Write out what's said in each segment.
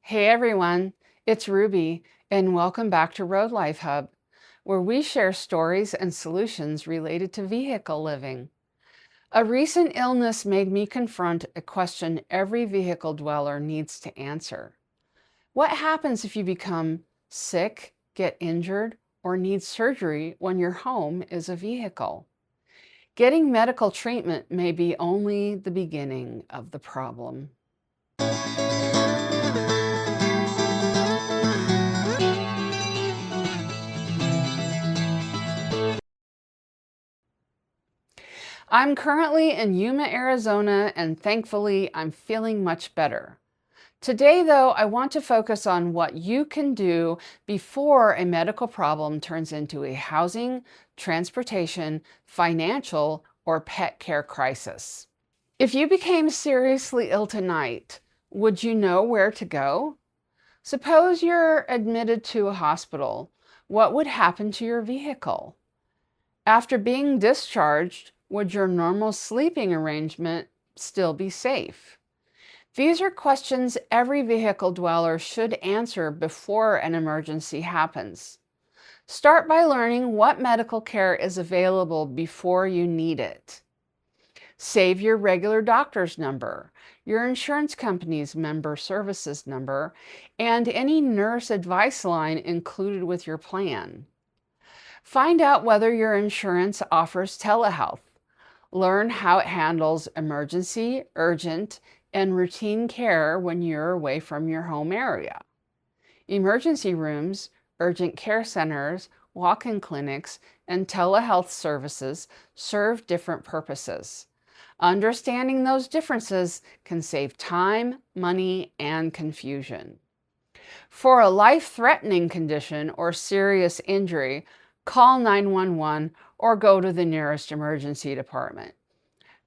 Hey everyone, it's Ruby, and welcome back to Road Life Hub, where we share stories and solutions related to vehicle living. A recent illness made me confront a question every vehicle dweller needs to answer. What happens if you become sick, get injured, or need surgery when your home is a vehicle? Getting medical treatment may be only the beginning of the problem. I'm currently in Yuma, Arizona, and thankfully I'm feeling much better. Today, though, I want to focus on what you can do before a medical problem turns into a housing, transportation, financial, or pet care crisis. If you became seriously ill tonight, would you know where to go? Suppose you're admitted to a hospital. What would happen to your vehicle? After being discharged, would your normal sleeping arrangement still be safe? These are questions every vehicle dweller should answer before an emergency happens. Start by learning what medical care is available before you need it. Save your regular doctor's number, your insurance company's member services number, and any nurse advice line included with your plan. Find out whether your insurance offers telehealth. Learn how it handles emergency, urgent, and routine care when you're away from your home area. Emergency rooms, urgent care centers, walk-in clinics, and telehealth services serve different purposes. Understanding those differences can save time, money, and confusion. For a life-threatening condition or serious injury, call 911 or go to the nearest emergency department.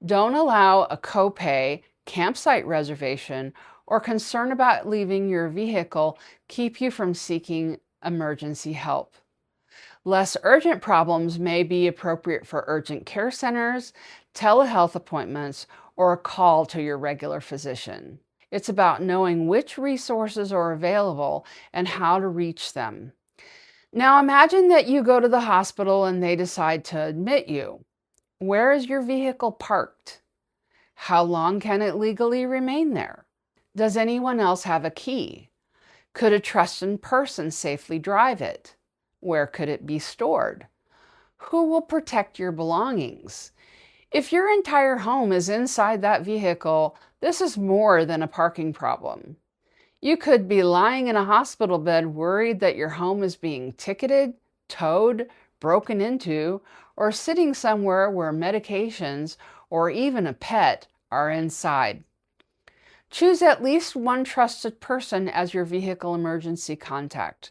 Don't allow a copay, campsite reservation, or concern about leaving your vehicle keep you from seeking emergency help. Less urgent problems may be appropriate for urgent care centers, telehealth appointments, or a call to your regular physician. It's about knowing which resources are available and how to reach them. Now imagine that you go to the hospital and they decide to admit you. Where is your vehicle parked? How long can it legally remain there? Does anyone else have a key? Could a trusted person safely drive it? Where could it be stored? Who will protect your belongings? If your entire home is inside that vehicle, this is more than a parking problem. You could be lying in a hospital bed worried that your home is being ticketed, towed, broken into, or sitting somewhere where medications or even a pet are inside. Choose at least one trusted person as your vehicle emergency contact.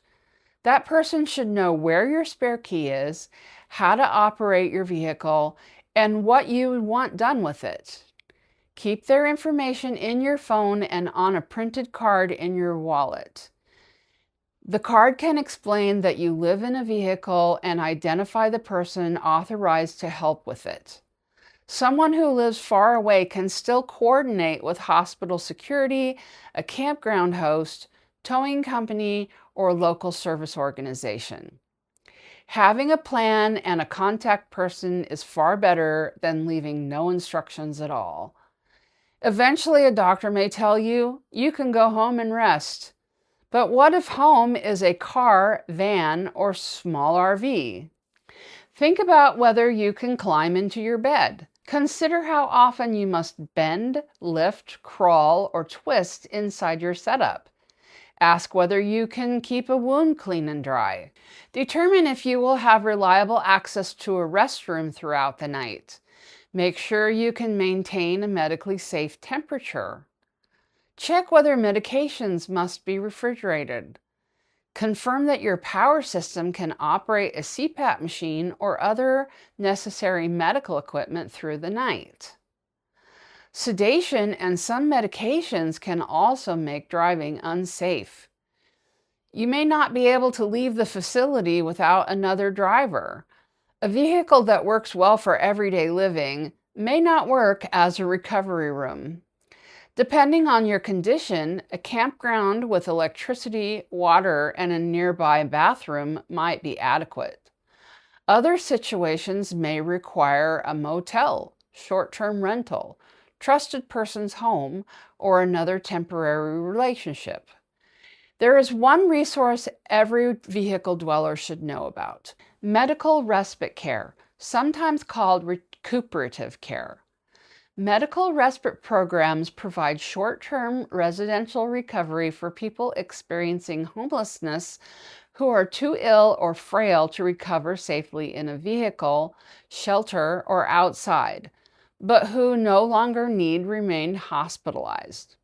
That person should know where your spare key is, how to operate your vehicle, and what you would want done with it. Keep their information in your phone and on a printed card in your wallet. The card can explain that you live in a vehicle and identify the person authorized to help with it. Someone who lives far away can still coordinate with hospital security, a campground host, towing company, or local service organization. Having a plan and a contact person is far better than leaving no instructions at all. Eventually, a doctor may tell you, you can go home and rest. But what if home is a car, van, or small RV? Think about whether you can climb into your bed. Consider how often you must bend, lift, crawl, or twist inside your setup. Ask whether you can keep a wound clean and dry. Determine if you will have reliable access to a restroom throughout the night. Make sure you can maintain a medically safe temperature. Check whether medications must be refrigerated. Confirm that your power system can operate a CPAP machine or other necessary medical equipment through the night. Sedation and some medications can also make driving unsafe. You may not be able to leave the facility without another driver. A vehicle that works well for everyday living may not work as a recovery room. Depending on your condition, a campground with electricity, water, and a nearby bathroom might be adequate. Other situations may require a motel, short-term rental, trusted person's home, or another temporary relationship. There is one resource every vehicle dweller should know about: medical respite care, sometimes called recuperative care. Medical respite programs provide short-term residential recovery for people experiencing homelessness who are too ill or frail to recover safely in a vehicle, shelter, or outside, but who no longer need remain hospitalized.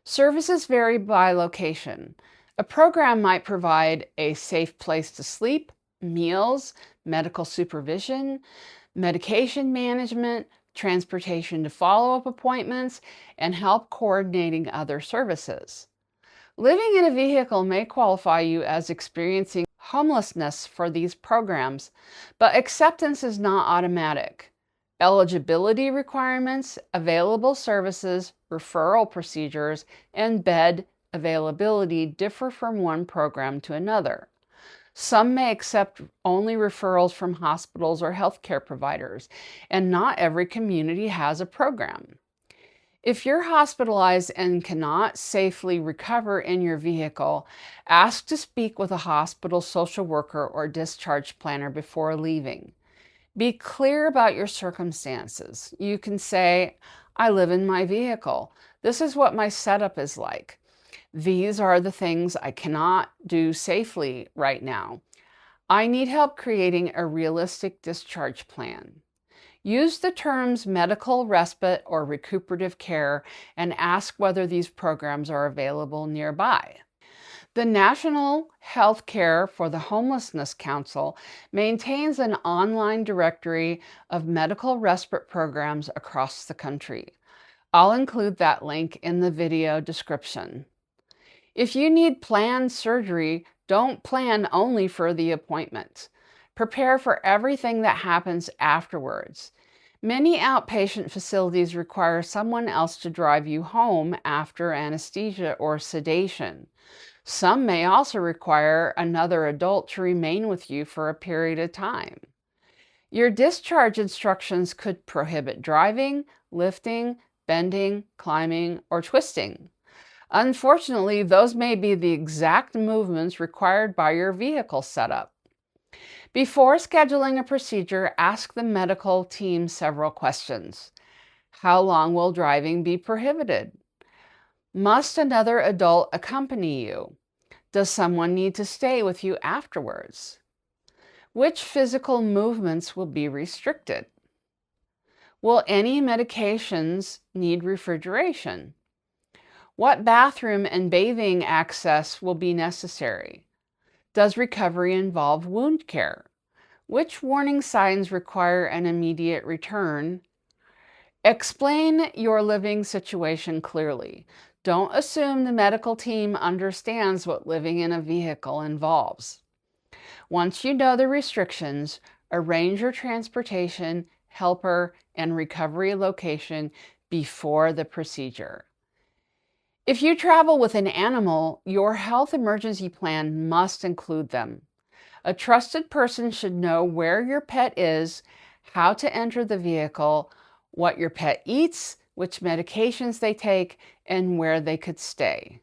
Services vary by location. A program might provide a safe place to sleep, meals, medical supervision, medication management, transportation to follow-up appointments, and help coordinating other services. Living in a vehicle may qualify you as experiencing homelessness for these programs, but acceptance is not automatic. Eligibility requirements, available services, referral procedures, and bed availability differ from one program to another. Some may accept only referrals from hospitals or healthcare providers, and not every community has a program. If you're hospitalized and cannot safely recover in your vehicle, ask to speak with a hospital social worker or discharge planner before leaving. Be clear about your circumstances. You can say, "I live in my vehicle. This is what my setup is like. These are the things I cannot do safely right now. I need help creating a realistic discharge plan." Use the terms medical respite or recuperative care and ask whether these programs are available nearby. The National Health Care for the Homelessness Council maintains an online directory of medical respite programs across the country. I'll include that link in the video description. If you need planned surgery, don't plan only for the appointment. Prepare for everything that happens afterwards. Many outpatient facilities require someone else to drive you home after anesthesia or sedation. Some may also require another adult to remain with you for a period of time. Your discharge instructions could prohibit driving, lifting, bending, climbing, or twisting. Unfortunately, those may be the exact movements required by your vehicle setup. Before scheduling a procedure, ask the medical team several questions. How long will driving be prohibited? Must another adult accompany you? Does someone need to stay with you afterwards? Which physical movements will be restricted? Will any medications need refrigeration? What bathroom and bathing access will be necessary? Does recovery involve wound care? Which warning signs require an immediate return? Explain your living situation clearly. Don't assume the medical team understands what living in a vehicle involves. Once you know the restrictions, arrange your transportation, helper, and recovery location before the procedure. If you travel with an animal, your health emergency plan must include them. A trusted person should know where your pet is, how to enter the vehicle, what your pet eats, which medications they take, and where they could stay.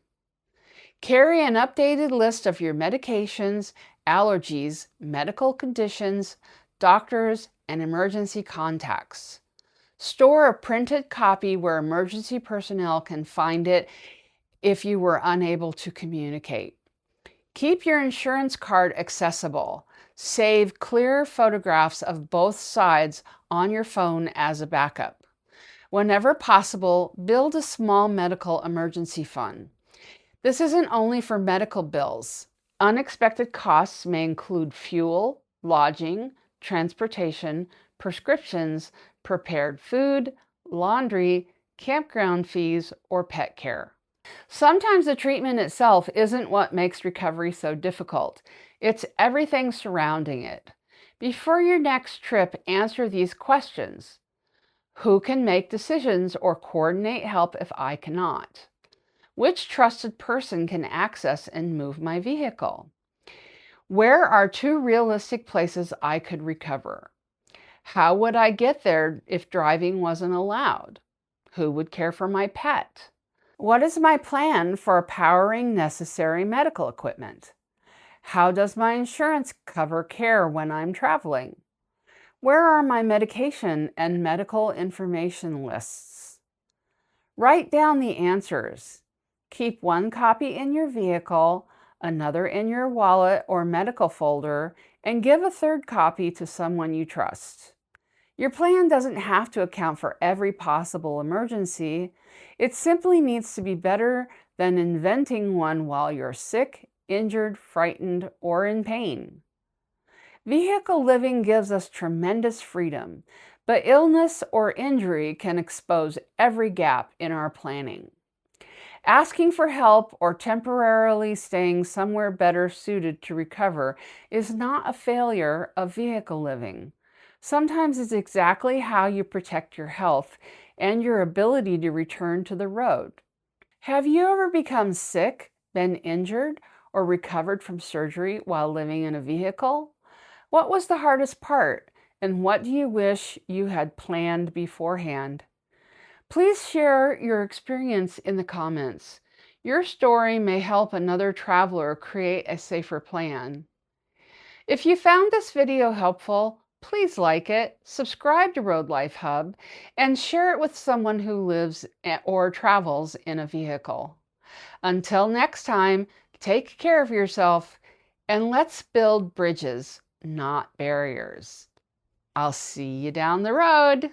Carry an updated list of your medications, allergies, medical conditions, doctors, and emergency contacts. Store a printed copy where emergency personnel can find it if you were unable to communicate. Keep your insurance card accessible. Save clear photographs of both sides on your phone as a backup. Whenever possible, build a small medical emergency fund. This isn't only for medical bills. Unexpected costs may include fuel, lodging, transportation, prescriptions, prepared food, laundry, campground fees, or pet care. Sometimes the treatment itself isn't what makes recovery so difficult. It's everything surrounding it. Before your next trip, answer these questions. Who can make decisions or coordinate help if I cannot? Which trusted person can access and move my vehicle? Where are two realistic places I could recover? How would I get there if driving wasn't allowed? Who would care for my pet? What is my plan for powering necessary medical equipment? How does my insurance cover care when I'm traveling? Where are my medication and medical information lists? Write down the answers. Keep one copy in your vehicle, another in your wallet or medical folder, and give a third copy to someone you trust. Your plan doesn't have to account for every possible emergency. It simply needs to be better than inventing one while you're sick, injured, frightened, or in pain. Vehicle living gives us tremendous freedom, but illness or injury can expose every gap in our planning. Asking for help or temporarily staying somewhere better suited to recover is not a failure of vehicle living. Sometimes it's exactly how you protect your health and your ability to return to the road. Have you ever become sick, been injured, or recovered from surgery while living in a vehicle? What was the hardest part, and what do you wish you had planned beforehand? Please share your experience in the comments. Your story may help another traveler create a safer plan. If you found this video helpful, please like it, subscribe to Road Life Hub, and share it with someone who lives or travels in a vehicle. Until next time, take care of yourself, and let's build bridges, not barriers. I'll see you down the road.